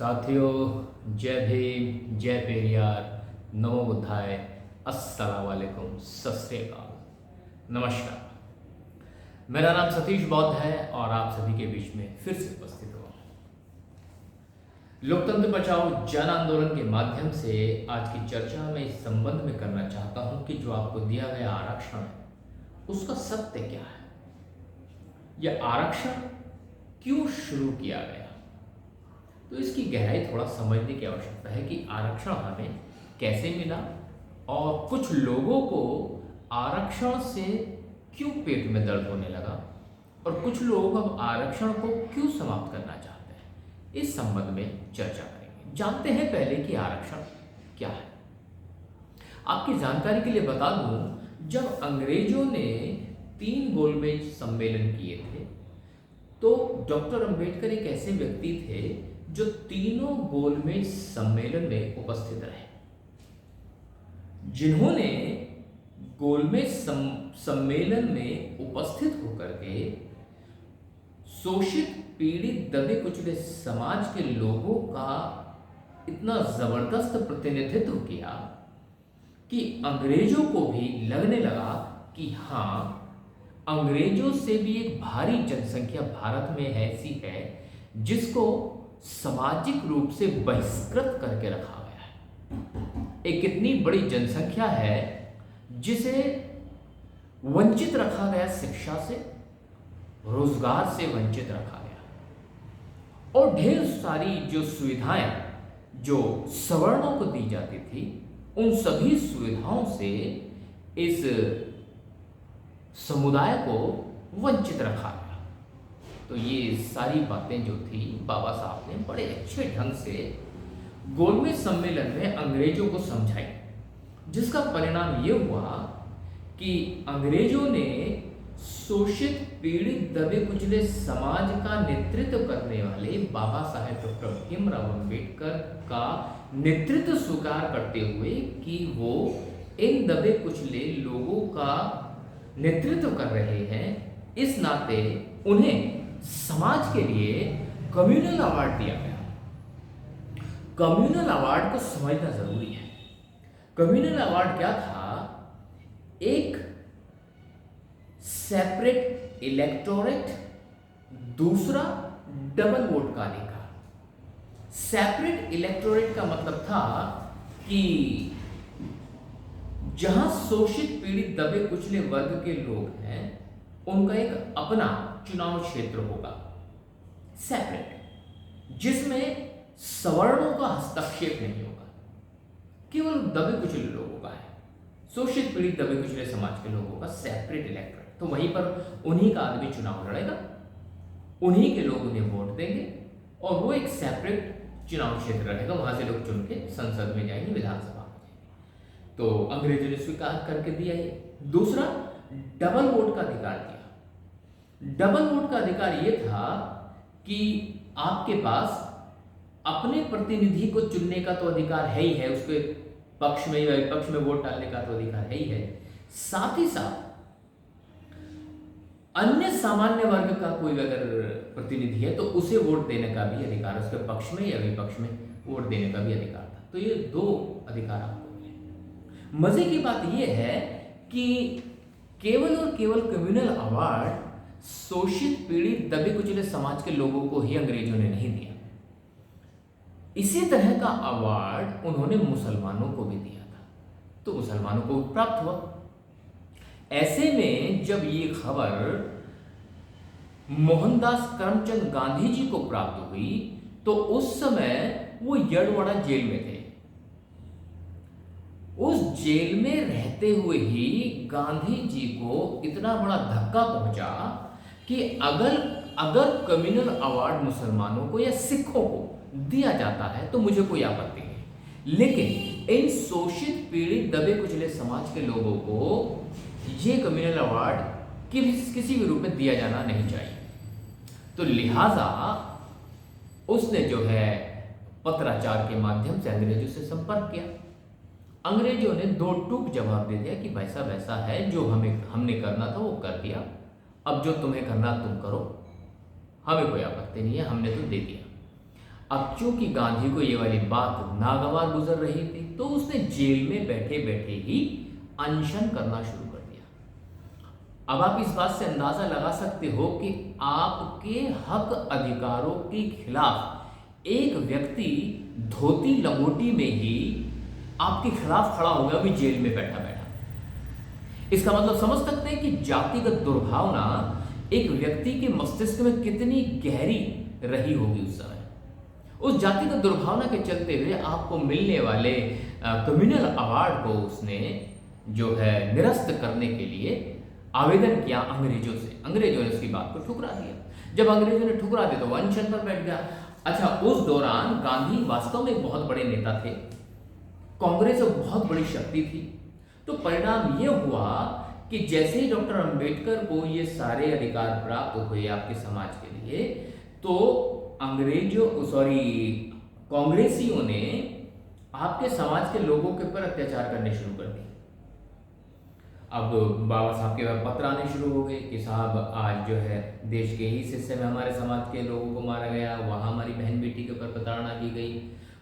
साथियों, जय भीम, जय पेरियार, नमो बुद्धाय, अस्सलाम वालेकुम, सत श्री अकाल, नमस्कार। मेरा नाम सतीश बौद्ध है और आप सभी के बीच में फिर से उपस्थित हुआ। लोकतंत्र बचाओ जन आंदोलन के माध्यम से आज की चर्चा में इस संबंध में करना चाहता हूं कि जो आपको दिया गया आरक्षण है उसका सत्य क्या है। यह आरक्षण क्यों शुरू किया गया, तो इसकी गहराई थोड़ा समझने की आवश्यकता है कि आरक्षण हमें कैसे मिला और कुछ लोगों को आरक्षण से क्यों पेट में दर्द होने लगा और कुछ लोग अब आरक्षण को क्यों समाप्त करना चाहते हैं। इस संबंध में चर्चा करेंगे। जानते हैं पहले कि आरक्षण क्या है। आपकी जानकारी के लिए बता दूं, जब अंग्रेजों ने 3 गोलमेज सम्मेलन किए थे तो डॉक्टर अंबेडकर एक ऐसे व्यक्ति थे जो तीनों गोलमेज सम्मेलन में उपस्थित रहे, जिन्होंने गोलमेज सम्मेलन में उपस्थित होकर के शोषित, पीड़ित, दबे कुचले समाज के लोगों का इतना जबरदस्त प्रतिनिधित्व किया कि अंग्रेजों को भी लगने लगा कि हाँ, अंग्रेजों से भी एक भारी जनसंख्या भारत में ऐसी है जिसको सामाजिक रूप से बहिष्कृत करके रखा गया है। एक इतनी बड़ी जनसंख्या है जिसे वंचित रखा गया, शिक्षा से, रोजगार से वंचित रखा गया और ढेर सारी जो सुविधाएं जो सवर्णों को दी जाती थी उन सभी सुविधाओं से इस समुदाय को वंचित रखा गया। तो ये सारी बातें जो थी बाबा साहब ने बड़े अच्छे ढंग से गोलमेज सम्मेलन में अंग्रेजों को समझाई, जिसका परिणाम ये हुआ कि अंग्रेजों ने शोषित, पीड़ित, दबे कुचले समाज का नेतृत्व करने वाले बाबा साहेब डॉक्टर भीमराव अंबेडकर का नेतृत्व स्वीकार करते हुए कि वो इन दबे कुचले लोगों का नेतृत्व कर रहे हैं, इस नाते उन्हें समाज के लिए कम्युनल अवार्ड दिया गया। कम्युनल अवार्ड को समझना जरूरी है। कम्युनल अवार्ड क्या था? एक सेपरेट इलेक्टोरेट, दूसरा डबल वोट का अधिकार। सेपरेट इलेक्टोरेट का मतलब था कि जहां शोषित, पीड़ित, दबे कुचले वर्ग के लोग हैं उनका एक अपना चुनाव क्षेत्र होगा, सेपरेट, जिसमें सवर्णों का हस्तक्षेप नहीं होगा, केवल दबे कुचले लोगों का है। शोषित, पीड़ित, दबे कुचले समाज के लोगों का सेपरेट इलेक्टोरेट। तो वहीं पर उन्हीं का आदमी चुनाव लड़ेगा, उन्हीं के लोग उन्हें वोट देंगे और वो एक सेपरेट चुनाव क्षेत्र रहेगा, वहां से लोग चुन के संसद में जाएंगे, विधानसभा में जाएंगे। तो अंग्रेजों ने स्वीकार करके दिया ये। दूसरा, डबल वोट का अधिकार दिया। डबल वोट का अधिकार यह था कि आपके पास अपने प्रतिनिधि को चुनने का तो अधिकार है ही है, उसके पक्ष में या विपक्ष में वोट डालने का तो अधिकार है ही है, साथ ही साथ अन्य सामान्य वर्ग का कोई अगर प्रतिनिधि है तो उसे वोट देने का भी अधिकार, उसके पक्ष में या विपक्ष में वोट देने का भी अधिकार था। तो ये 2 अधिकार आपको मिले। मजे की बात यह है कि केवल और केवल कम्युनल अवार्ड शोषित, पीड़ित, दबे कुचले समाज के लोगों को ही अंग्रेजों ने नहीं दिया। इसी तरह का अवार्ड उन्होंने मुसलमानों को भी दिया था, तो मुसलमानों को प्राप्त हुआ। ऐसे में जब ये खबर मोहनदास करमचंद गांधी जी को प्राप्त हुई तो उस समय वो यड़वाड़ा जेल में थे। उस जेल में रहते हुए ही गांधी जी को इतना बड़ा धक्का पहुंचा कि अगर कम्युनल अवार्ड मुसलमानों को या सिखों को दिया जाता है तो मुझे कोई आपत्ति नहीं, लेकिन इन शोषित, पीड़ित, दबे कुचले समाज के लोगों को ये कम्युनल अवार्ड किसी भी रूप में दिया जाना नहीं चाहिए। तो लिहाजा उसने जो है पत्राचार के माध्यम से अंग्रेजों से संपर्क किया। अंग्रेजों ने 2 टूक जवाब दे दिया कि वैसा वैसा है, जो हमने करना था वो कर दिया, अब जो तुम्हें करना तुम करो, हमें कोई आपत्ति नहीं है, हमने तो दे दिया। अब चूंकि गांधी को ये वाली बात नागवार गुजर रही थी, तो उसने जेल में बैठे बैठे ही अनशन करना शुरू कर दिया। अब आप इस बात से अंदाजा लगा सकते हो कि आपके हक अधिकारों के खिलाफ एक व्यक्ति धोती लंगोटी में ही आपके खिलाफ खड़ा हो गया, अभी जेल में बैठा बैठा। इसका मतलब समझ सकते हैं कि जातिगत दुर्भावना एक व्यक्ति के मस्तिष्क में कितनी गहरी रही होगी उस समय। उस जातिगत दुर्भावना के चलते हुए आपको मिलने वाले कम्युनल अवार्ड को उसने जो है निरस्त करने के लिए आवेदन किया अंग्रेजों से। अंग्रेजों ने उसकी बात को ठुकरा दिया। जब अंग्रेजों ने ठुकरा दिया तो वो अनशन पर बैठ गया। अच्छा, उस दौरान गांधी वास्तव में एक बहुत बड़े नेता थे, कांग्रेस एक बहुत बड़ी शक्ति थी। तो परिणाम ये हुआ कि जैसे ही डॉक्टर अंबेडकर को ये सारे अधिकार प्राप्त हुए आपके समाज के लिए, तो कांग्रेसियों ने आपके समाज के लोगों के ऊपर अत्याचार करने शुरू कर दिए। अब बाबा साहब के पास पत्र आने शुरू हो गए कि साहब आज जो है देश के ही हिस्से में हमारे समाज के लोगों को मारा गया, वहाँ हमारी बहन बेटी के ऊपर प्रताड़ना की गई।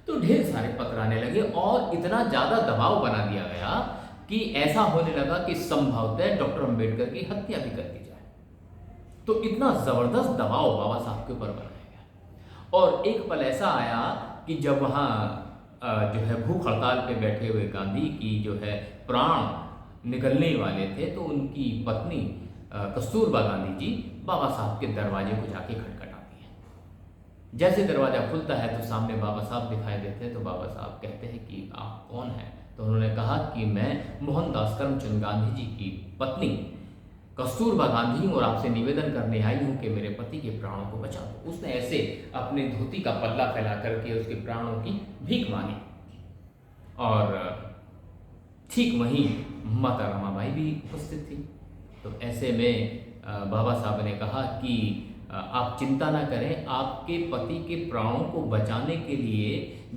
तो ढेर सारे पत्र आने लगे और इतना ज़्यादा दबाव बना दिया गया कि ऐसा होने लगा कि संभवतः डॉक्टर अंबेडकर की हत्या भी कर दी जाए। तो इतना ज़बरदस्त दबाव बाबा साहब के ऊपर बनाया गया। और एक पल ऐसा आया कि जब वहाँ जो है भूख हड़ताल पे बैठे हुए गांधी की जो है प्राण निकलने वाले थे, तो उनकी पत्नी कस्तूरबा गांधी जी बाबा साहब के दरवाजे को जाके खटखटाती हैं। जैसे दरवाज़ा खुलता है तो सामने बाबा साहब दिखाई देते हैं। तो बाबा साहब कहते हैं कि आप कौन हैं? तो उन्होंने कहा कि मैं मोहनदास करमचंद गांधी जी की पत्नी कस्तूरबा गांधी हूँ और आपसे निवेदन करने आई हूँ कि मेरे पति के प्राणों को बचा दो। उसने ऐसे अपने धोती का पल्ला फैला करके उसके प्राणों की भीख मांगी। और ठीक वहीं माता रमाबाई भी उपस्थित थी। तो ऐसे में बाबा साहब ने कहा कि आप चिंता ना करें, आपके पति के प्राणों को बचाने के लिए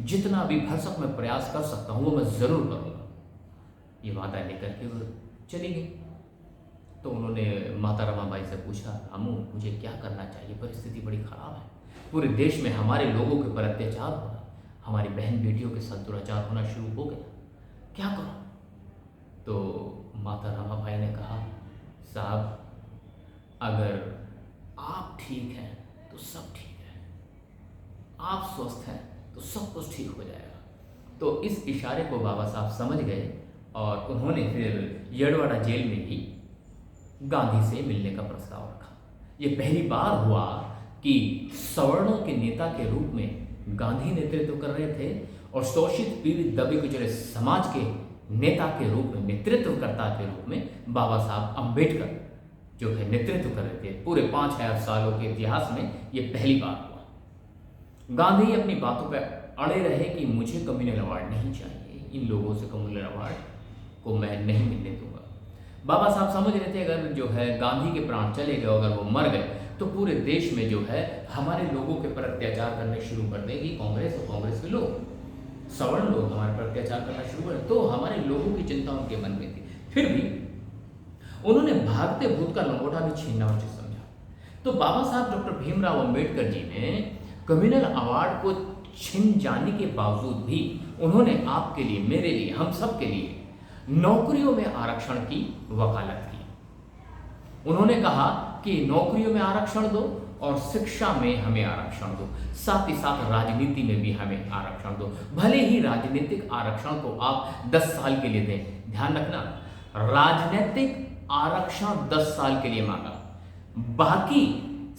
जितना भी भरसक मैं प्रयास कर सकता हूँ वो मैं ज़रूर करूँगा। ये वादा लेकर के वो चली गई। तो उन्होंने माता रमाबाई से पूछा, अम्मू मुझे क्या करना चाहिए? परिस्थिति बड़ी ख़राब है, पूरे देश में हमारे लोगों के ऊपर अत्याचार हो रहा, हमारी बहन बेटियों के साथ दुराचार होना शुरू हो गया, क्या करूँ? तो माता रमाबाई ने कहा, साहब अगर आप ठीक हैं तो सब ठीक है, आप स्वस्थ हैं तो सब कुछ ठीक हो जाएगा। तो इस इशारे को बाबा साहब समझ गए और उन्होंने फिर यड़वाड़ा जेल में भी गांधी से मिलने का प्रस्ताव रखा। ये पहली बार हुआ कि सवर्णों के नेता के रूप में गांधी नेतृत्व कर रहे थे और शोषित पीड़ित दबे कुचले समाज के नेता के रूप में, नेतृत्वकर्ता के रूप में बाबा साहब अंबेडकर जो है नेतृत्व कर रहे थे। पूरे 5000 सालों के इतिहास में ये पहली बार हुआ। गांधी अपनी बातों पर अड़े रहे कि मुझे कम्युनल अवार्ड नहीं चाहिए, इन लोगों से कम्युनल अवार्ड को मैं नहीं मिलने दूंगा। बाबा साहब समझ रहे थे अगर जो है गांधी के प्राण चले गए, अगर वो मर गए तो पूरे देश में जो है हमारे लोगों के ऊपर अत्याचार करने शुरू कर देगी कांग्रेस और कांग्रेस के लोग, सवर्ण लोग हमारे पर अत्याचार करना शुरू कर। तो हमारे लोगों की चिंता उनके मन में थी। फिर भी उन्होंने भागते भूत का लंगोटा भी छीनना उचित समझा। तो बाबा साहब डॉक्टर भीमराव अंबेडकर जी ने कम्युनल अवार्ड को छिन जाने के बावजूद भी उन्होंने आपके लिए, मेरे लिए, हम सब के लिए नौकरियों में आरक्षण की वकालत की। उन्होंने कहा कि नौकरियों में आरक्षण दो और शिक्षा में हमें आरक्षण दो, साथ ही साथ राजनीति में भी हमें आरक्षण दो। भले ही राजनीतिक आरक्षण को आप 10 साल के लिए दें, ध्यान रखना राजनीतिक आरक्षण 10 साल के लिए मांगा, बाकी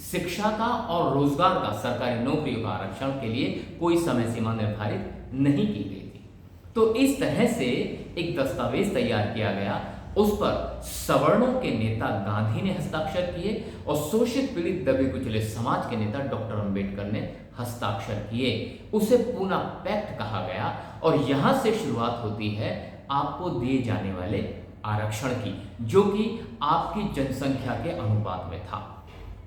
शिक्षा का और रोजगार का, सरकारी नौकरियों का आरक्षण के लिए कोई समय सीमा निर्धारित नहीं की गई थी। तो इस तरह से एक दस्तावेज तैयार किया गया, उस पर सवर्णों के नेता गांधी ने हस्ताक्षर किए और शोषित पीड़ित दबे कुचले समाज के नेता डॉक्टर अंबेडकर ने हस्ताक्षर किए। उसे पूना पैक्ट कहा गया और यहां से शुरुआत होती है आपको दिए जाने वाले आरक्षण की, जो कि आपकी जनसंख्या के अनुपात में था।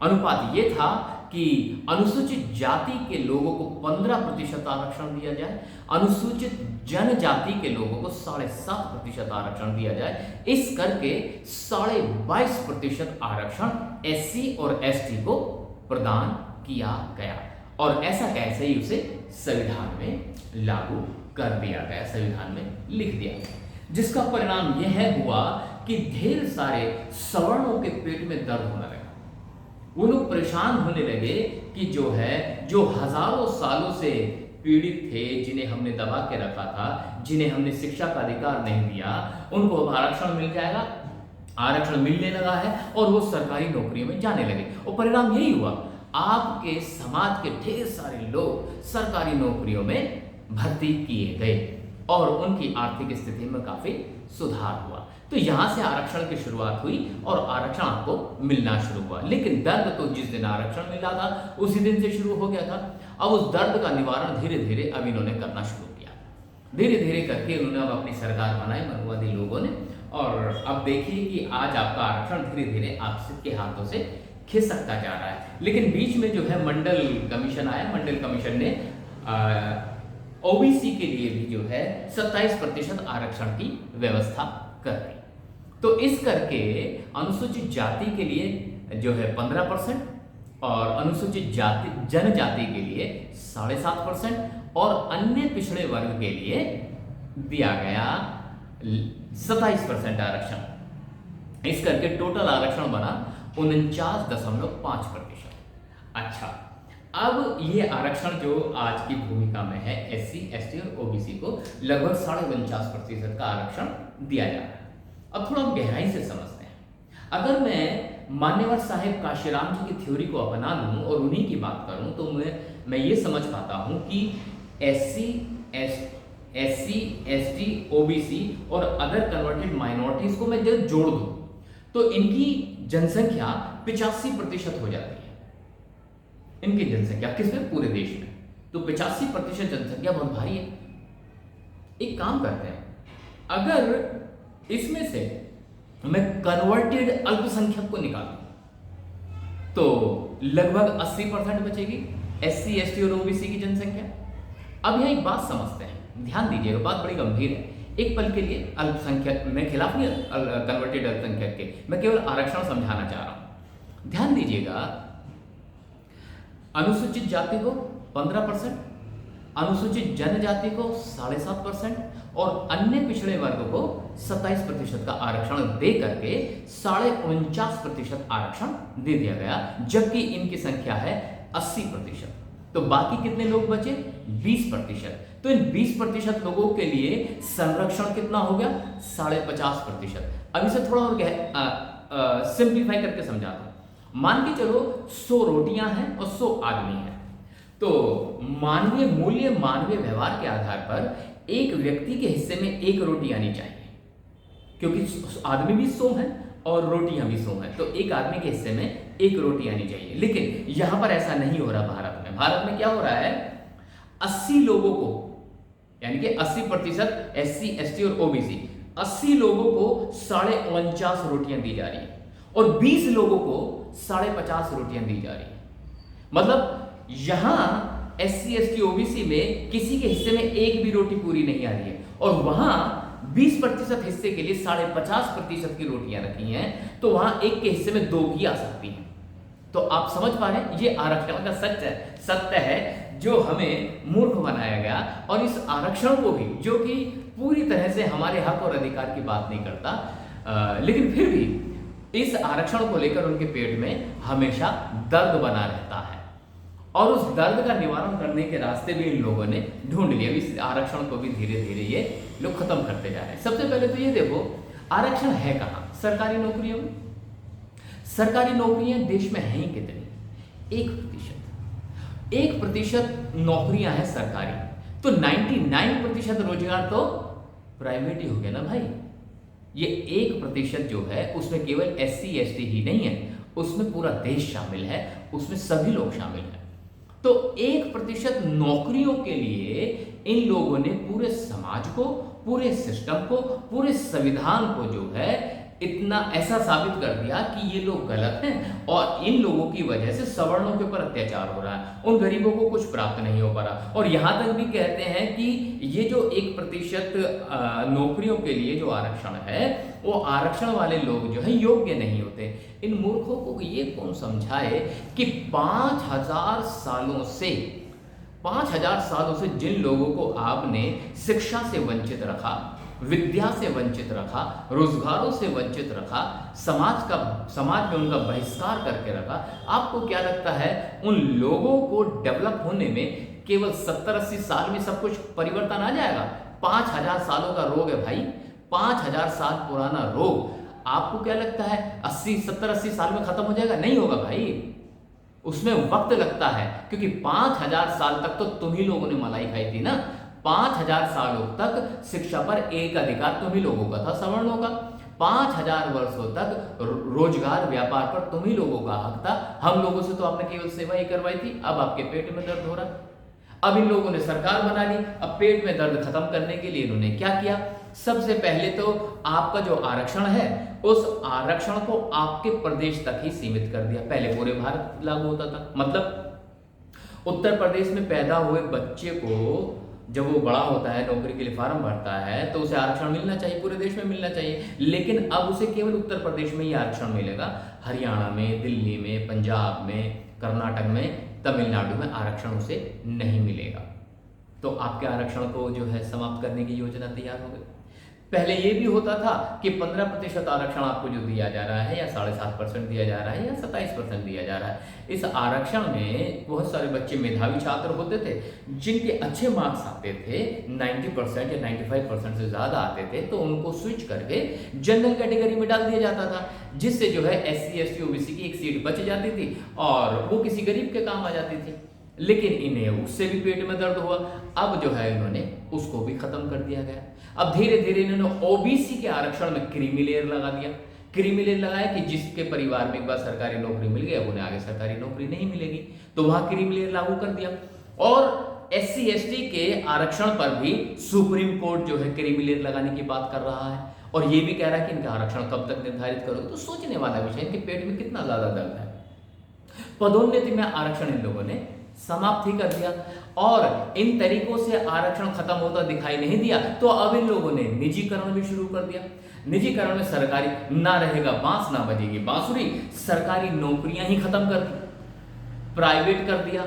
अनुपात ये था कि अनुसूचित जाति के लोगों को 15% आरक्षण दिया जाए, अनुसूचित जनजाति के लोगों को 7.5% आरक्षण दिया जाए। इस करके 22.5% आरक्षण SC और ST को प्रदान किया गया। और ऐसा कैसे ही उसे संविधान में लागू कर दिया गया, संविधान में लिख दिया गया, जिसका परिणाम यह हुआ कि ढेर सारे सवर्णों के पेट में दर्द होने लगा। वो लोग परेशान होने लगे कि जो हजारों सालों से पीड़ित थे, जिन्हें हमने दबा के रखा था, जिन्हें हमने शिक्षा का अधिकार नहीं दिया, उनको अब आरक्षण मिल जाएगा, आरक्षण मिलने लगा है और वो सरकारी नौकरियों में जाने लगे। और परिणाम यही हुआ, आपके समाज के ढेर सारे लोग सरकारी नौकरियों में भर्ती किए गए और उनकी आर्थिक स्थिति में काफी सुधार हुआ। तो यहां से आरक्षण की शुरुआत हुई और आरक्षण आपको मिलना शुरू हुआ। लेकिन दर्द तो जिस दिन आरक्षण मिला था उसी दिन से शुरू हो गया था। अब उस दर्द का निवारण धीरे धीरे अब इन्होंने करना शुरू किया, धीरे धीरे करके इन्होंने अब अपनी सरकार बनाई मनुवादी लोगों ने। और अब देखिए कि आज आपका आरक्षण धीरे धीरे आप सबके हाथों से खिसकता जा रहा है। लेकिन बीच में जो है मंडल कमीशन आया, मंडल कमीशन ने ओबीसी के लिए भी जो है 27% आरक्षण की व्यवस्था कर दी। तो इस करके अनुसूचित जाति के लिए जो है 15% और अनुसूचित जाति जनजाति के लिए 7.5% और अन्य पिछड़े वर्ग के लिए दिया गया 27% आरक्षण। इस करके टोटल आरक्षण बना 49.5%। अच्छा, अब ये आरक्षण जो आज की भूमिका में है SC, ST और OBC को लगभग 49.5% का आरक्षण दिया जा रहा है। अब थोड़ा गहराई से समझते हैं। अगर मैं मान्यवर साहेब काशीराम जी की थ्योरी को अपना लूं और उन्हीं की बात करूं तो मैं ये समझ पाता हूं कि SC, ST, OBC और अदर कन्वर्टेड माइनॉरिटीज को मैं जब जोड़ दूं तो इनकी जनसंख्या 85% हो जाती है। इनकी जनसंख्या किसमें? पूरे देश में। तो 85% जनसंख्या बहुत भारी है। एक काम करते हैं, अगर इसमें से मैं कन्वर्टेड अल्पसंख्यक को निकालूं तो लगभग 80% बचेगी SC, ST और OBC की जनसंख्या। अब यह एक बात समझते हैं, ध्यान दीजिएगा, बात बड़ी गंभीर है। एक पल के लिए अल्पसंख्यक, मैं खिलाफ नहीं कन्वर्टेड अल्पसंख्यक के, मैं केवल आरक्षण समझाना चाह रहा हूं। ध्यान दीजिएगा, अनुसूचित जाति को 15%, अनुसूचित जनजाति को 7.5% और अन्य पिछड़े वर्ग को 27% का आरक्षण दे करके 49.5% आरक्षण दे दिया गया, जबकि इनकी संख्या है 80%। तो बाकी कितने लोग बचे? 20%। तो इन 20% लोगों के लिए संरक्षण कितना हो गया? 50.5%। अब इसे थोड़ा और सिंप्लीफाई करके समझाता हूं। मान के चलो 100 रोटियां हैं और 100 आदमी हैं। तो मानवीय मूल्य, मानवीय व्यवहार के आधार पर एक व्यक्ति के हिस्से में 1 रोटी आनी चाहिए, क्योंकि आदमी भी 100 हैं और रोटियां भी 100 हैं। तो एक आदमी के हिस्से में 1 रोटी आनी चाहिए। लेकिन यहां पर ऐसा नहीं हो रहा। भारत में क्या हो रहा है? 80 लोगों को, यानी कि 80% SC, ST और OBC, 80 लोगों को 49.5 रोटियां दी जा रही है और 20 लोगों को 50.5 रोटियां दी जा रही है। मतलब यहां SC, ST, OBC में किसी के हिस्से में 1 भी रोटी पूरी नहीं आ रही है और वहां 20% हिस्से के लिए 50.5% की रोटियां रखी हैं, तो वहां एक के हिस्से में 2 भी आ सकती हैं। तो आप समझ पा रहे हैं, ये आरक्षण का सत्य है जो हमें मूर्ख बनाया गया। और इस आरक्षण को भी, जो कि पूरी तरह से हमारे हक और अधिकार की बात नहीं करता, लेकिन फिर भी इस आरक्षण को लेकर उनके पेट में हमेशा दर्द बना रहता है और उस दर्द का निवारण करने के रास्ते भी इन लोगों ने ढूंढ लिए। इस आरक्षण को भी धीरे धीरे ये लोग खत्म करते जा रहे हैं। सबसे पहले तो ये देखो, आरक्षण है कहां? सरकारी नौकरियों में। सरकारी नौकरियां देश में हैं कितनी? 1% नौकरियां हैं सरकारी। तो 99% रोजगार तो प्राइवेट ही हो गया ना भाई। ये 1% जो है उसमें केवल SC, ST ही नहीं है, उसमें पूरा देश शामिल है, उसमें सभी लोग शामिल हैं। तो 1% नौकरियों के लिए इन लोगों ने पूरे समाज को, पूरे सिस्टम को, पूरे संविधान को जो है इतना ऐसा साबित कर दिया कि ये लोग गलत हैं और इन लोगों की वजह से सवर्णों के ऊपर अत्याचार हो रहा है, उन गरीबों को कुछ प्राप्त नहीं हो पा रहा। और यहाँ तक भी कहते हैं कि ये जो 1% नौकरियों के लिए जो आरक्षण है, वो आरक्षण वाले लोग जो है योग्य नहीं होते। इन मूर्खों को ये कौन समझाए कि 5,000 सालों से जिन लोगों को आपने शिक्षा से वंचित रखा, विद्या से वंचित रखा, रोजगारों से वंचित रखा, समाज में उनका बहिष्कार करके रखा, आपको क्या लगता है उन लोगों को डेवलप होने में केवल 70-80 साल में सब कुछ परिवर्तन आ जाएगा? 5,000 सालों का रोग है भाई, 5,000 साल पुराना रोग। आपको क्या लगता है 70-80 साल में खत्म हो जाएगा? नहीं होगा भाई, उसमें वक्त लगता है, क्योंकि 5,000 साल तक तो तुम ही लोगों ने मलाई खाई थी ना। 5,000 सालों तक शिक्षा पर एक अधिकार तुम ही लोगों का था, सवर्णों का। 5,000 वर्षों तक रोजगार व्यापार पर तुम ही लोगों का हक था। हम लोगों से तो आपने केवल सेवा ही करवाई थी। अब आपके पेट में दर्द हो रहा है। अब इन लोगों ने सरकार बना ली, अब पेट में दर्द खत्म करने के लिए इन्होंने क्या किया? सबसे पहले तो आपका जो आरक्षण है, उस आरक्षण को आपके प्रदेश तक ही सीमित कर दिया। पहले पूरे भारत लागू होता था, मतलब उत्तर प्रदेश में पैदा हुए बच्चे को जब वो बड़ा होता है, नौकरी के लिए फार्म भरता है, तो उसे आरक्षण मिलना चाहिए, पूरे देश में मिलना चाहिए। लेकिन अब उसे केवल उत्तर प्रदेश में ही आरक्षण मिलेगा, हरियाणा में, दिल्ली में, पंजाब में, कर्नाटक में, तमिलनाडु में आरक्षण उसे नहीं मिलेगा। तो आपके आरक्षण को जो है समाप्त करने की योजना तैयार हो गई। पहले ये भी होता था कि 15% आरक्षण आपको जो दिया जा रहा है, या 7.5% दिया जा रहा है, या 27% दिया जा रहा है। इस आरक्षण में बहुत सारे बच्चे मेधावी छात्र होते थे, जिनके अच्छे मार्क्स आते थे, 90% या 95% से ज़्यादा आते थे, तो उनको स्विच करके जनरल कैटेगरी में डाल दिया जाता था, जिससे जो है SC, ST, OBC की एक सीट बच जाती थी और वो किसी गरीब के काम आ जाती थी। लेकिन इन्हें उससे भी पेट में दर्द हुआ। अब जो है इन्होंने उसको भी खत्म कर दिया गया। अब धीरे धीरे इन्होंने OBC के आरक्षण में क्रीमी लेयर लगा दिया। क्रीमी लेयर लगाया कि जिसके परिवार में एक बार सरकारी नौकरी मिल गई, अब उन्हें आगे सरकारी नौकरी नहीं मिलेगी, तो वहां क्रीमी लेयर लागू कर दिया। और SC, ST के आरक्षण पर भी सुप्रीम कोर्ट जो है क्रीमी लेयर लगाने की बात कर रहा है, और ये भी कह रहा है कि इनका आरक्षण कब तक निर्धारित करोगे। तो सोचने वाला विषय, इनके पेट में कितना ज्यादा दर्द है। पदोन्नति में आरक्षण इन लोगों ने समाप्त ही कर दिया, और इन तरीकों से आरक्षण खत्म होता दिखाई नहीं दिया, तो अब इन लोगों ने निजीकरण भी शुरू कर दिया। निजीकरण में सरकारी ना रहेगा बांस, ना बजेगी बांसुरी, सरकारी नौकरियां ही खत्म कर दी, प्राइवेट कर दिया।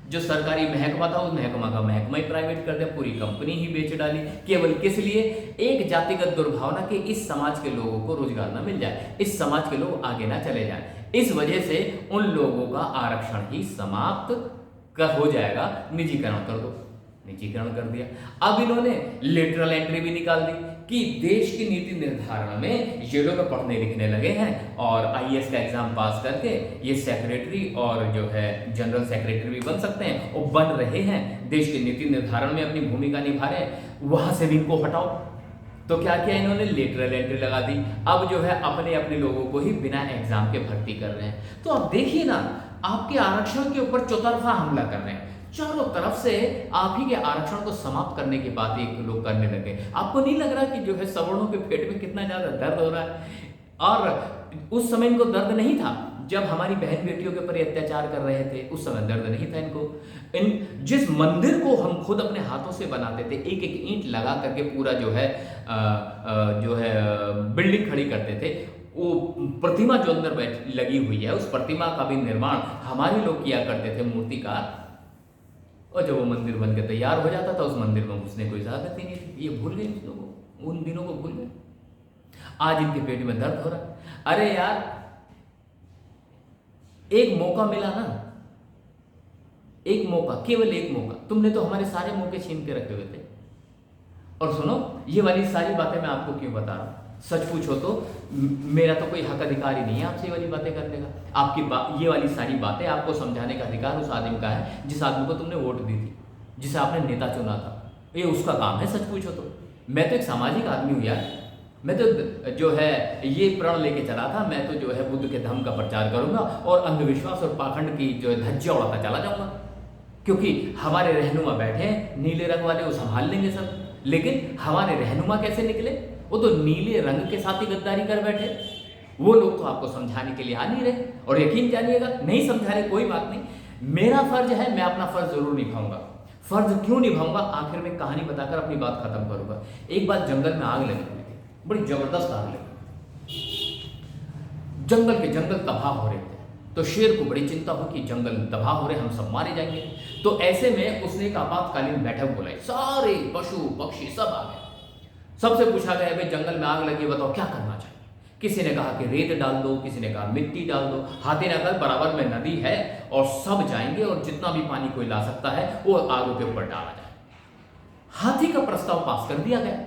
जो सरकारी महकमा था, उस महकमा का महकमा ही प्राइवेट कर दिया, पूरी कंपनी ही बेच डाली। केवल किस लिए? एक जातिगत दुर्भावना के इस समाज के लोगों को रोजगार ना मिल जाए, इस समाज के लोग आगे ना चले जाएं। इस वजह से उन लोगों का आरक्षण ही समाप्त हो जाएगा। निजीकरण कर दो, निजीकरण कर दिया। अब इन्होंने लेटरल एंट्री भी निकाल दी कि देश की नीति निर्धारण में ये लोग पढ़ने लिखने लगे हैं और IAS का एग्जाम पास करके ये सेक्रेटरी और जो है जनरल सेक्रेटरी भी बन सकते हैं, और बन रहे हैं, देश की नीति निर्धारण में अपनी भूमिका निभा रहे हैं। वहां से भी इनको हटाओ। तो क्या किया इन्होंने? लेटरल एंट्री लगा दी। अब जो है अपने अपने लोगों को ही बिना एग्जाम के भर्ती कर रहे हैं। तो अब देखिए ना, आपके आरक्षण के ऊपर चौतरफा हमला कर रहे हैं, चारों तरफ से आप ही के आरक्षण को समाप्त करने की बात एक लोग करने लगे। आपको नहीं लग रहा कि जो है सवर्णों के पेट में कितना ज्यादा दर्द हो रहा है? और उस समय इनको दर्द नहीं था जब हमारी बहन बेटियों के ऊपर अत्याचार कर रहे थे, उस समय दर्द नहीं था इनको। जिस मंदिर को हम खुद अपने हाथों से बनाते थे, एक एक ईंट लगा करके पूरा जो है बिल्डिंग खड़ी करते थे, वो प्रतिमा जो अंदर लगी हुई है, उस प्रतिमा का भी निर्माण हमारे लोग किया करते थे, मूर्तिकार। और जब वो मंदिर बन के तैयार हो जाता था, उस मंदिर में घुसने कोई इजाजत ही नहीं थी। ये भूल गए उन लोगों, उन दिनों को भूल गए। आज इनके पेट में दर्द हो रहा है। अरे यार, एक मौका मिला ना, एक मौका, केवल एक मौका। तुमने तो हमारे सारे मौके छीन के रखे हुए थे। और सुनो, ये वाली सारी बातें मैं आपको क्यों बता रहा हूं? सच पूछो तो मेरा तो कोई हक अधिकार ही नहीं है आपसे ये वाली बातें करने का। आपकी ये वाली सारी बातें आपको समझाने का अधिकार उस आदमी का है जिस आदमी को तुमने वोट दी थी, जिसे आपने नेता चुना था। ये उसका काम है। सच पूछो तो मैं तो एक सामाजिक आदमी हूँ यार। मैं तो जो है ये प्रण लेके चला था, मैं तो जो है बुद्ध के धम्म का प्रचार करूंगा और अंधविश्वास और पाखंड की जो है धज्जियां उड़ाता चला जाऊंगा, क्योंकि हमारे रहनुमा बैठे हैं नीले रंग वाले, वो संभाल लेंगे सब। लेकिन हमारे रहनुमा कैसे निकले? वो तो नीले रंग के साथ ही गद्दारी कर बैठे। वो लोग तो आपको समझाने के लिए आ नहीं रहे, और यकीन जानिएगा नहीं समझा रहे, कोई बात नहीं, मेरा फर्ज है, मैं अपना फर्ज जरूर निभाऊंगा। फर्ज क्यों निभाऊंगा, आखिर में कहानी बताकर अपनी बात खत्म करूंगा। एक बार जंगल में आग लगी हुई थी, बड़ी जबरदस्त आग लगी, जंगल के जंगल तबाह हो रहे थे। तो शेर को बड़ी चिंता हो कि जंगल तबाह हो रहे, हम सब मारे जाएंगे। तो ऐसे में उसने एक आपातकालीन बैठक बुलाई, सारे पशु पक्षी सब आ गए। सबसे पूछा गया, भाई जंगल में आग लगी, बताओ क्या करना चाहिए। किसी ने कहा कि रेत डाल दो, किसी ने कहा मिट्टी डाल दो। हाथी नगर बराबर में नदी है और सब जाएंगे और जितना भी पानी कोई ला सकता है वो आगों के ऊपर डाला जाए। हाथी का प्रस्ताव पास कर दिया गया।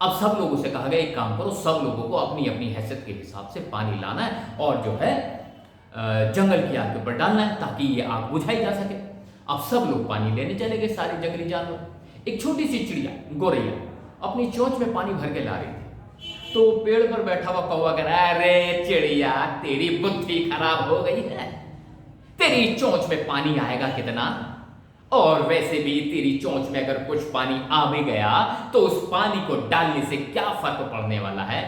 अब सब लोगों से कहा गया, एक काम करो, सब लोगों को अपनी अपनी हैसियत के हिसाब से पानी लाना है और जो है जंगल की आग के ऊपर डालना है, ताकि ये आग बुझाई जा सके। अब सब लोग पानी लेने चले गए, सारे जंगली जानवर। एक छोटी सी चिड़िया गोरैया अपनी चोंच में पानी भर के ला रही थी। तो पेड़ पर बैठा हुआ कौवा कह रहा है, अरे चिड़िया, तेरी बुद्धि खराब हो गई है, तेरी चोंच में पानी आएगा कितना, और वैसे भी तेरी चोंच में अगर कुछ पानी आ भी गया तो उस पानी को डालने से क्या फर्क पड़ने वाला है।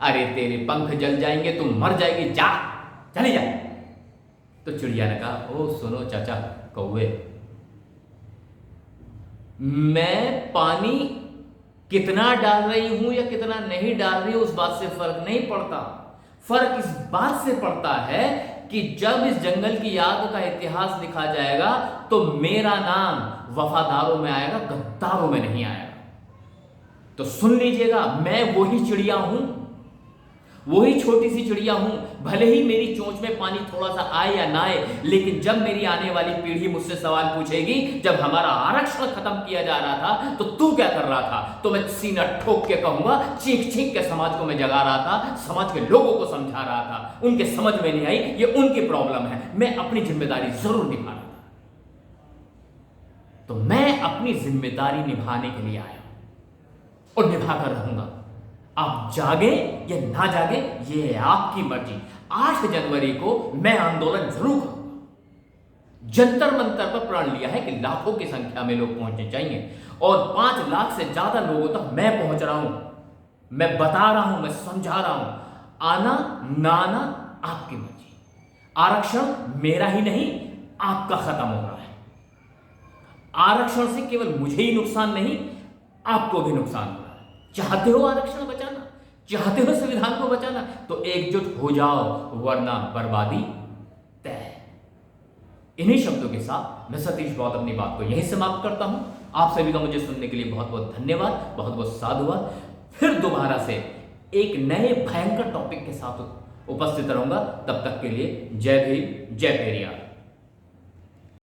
अरे तेरे पंख जल जाएंगे, तुम मर जाएगी, जा चली जा। तो चिड़िया ने कहा, ओ सुनो चाचा कौवे, मैं पानी कितना डाल रही हूं या कितना नहीं डाल रही हूं उस बात से फर्क नहीं पड़ता। फर्क इस बात से पड़ता है कि जब इस जंगल की आग का इतिहास लिखा जाएगा तो मेरा नाम वफादारों में आएगा, गद्दारों में नहीं आएगा। तो सुन लीजिएगा, मैं वही चिड़िया हूं, वही छोटी सी चिड़िया हूं। भले ही मेरी चोंच में पानी थोड़ा सा आए या ना आए, लेकिन जब मेरी आने वाली पीढ़ी मुझसे सवाल पूछेगी, जब हमारा आरक्षण खत्म किया जा रहा था तो तू क्या कर रहा था, तो मैं सीना ठोक के कहूंगा, चीख चीख के समाज को मैं जगा रहा था, समाज के लोगों को समझा रहा था। उनके समझ में नहीं आई, ये उनकी प्रॉब्लम है, मैं अपनी जिम्मेदारी जरूर निभा रहा था। तो मैं अपनी जिम्मेदारी निभाने के लिए आया और निभा कर रहूंगा। आप जागे या ना जागे ये है आपकी मर्जी। 8 जनवरी को मैं आंदोलन जरूर करूंगा। जंतर मंतर पर प्रण लिया है कि लाखों की संख्या में लोग पहुंचने चाहिए और 5 लाख से ज्यादा लोगों तक मैं पहुंच रहा हूं। मैं बता रहा हूं, मैं समझा रहा हूं, आना ना आना आपकी मर्जी। आरक्षण मेरा ही नहीं, आपका खत्म हो रहा है। आरक्षण से केवल मुझे ही नुकसान नहीं, आपको भी नुकसान हो रहा है। चाहते हो आरक्षण बचाना, चाहते हो संविधान को बचाना, तो एकजुट हो जाओ, वरना बर्बादी तय। इन्हीं शब्दों के साथ मैं सतीश बौद्ध अपनी बात को यहीं समाप्त करता हूं। आप सभी का मुझे सुनने के लिए बहुत बहुत धन्यवाद, बहुत बहुत साधुवाद। फिर दोबारा से एक नए भयंकर टॉपिक के साथ उपस्थित रहूंगा। तब तक के लिए जय भीम, जय पेरियार।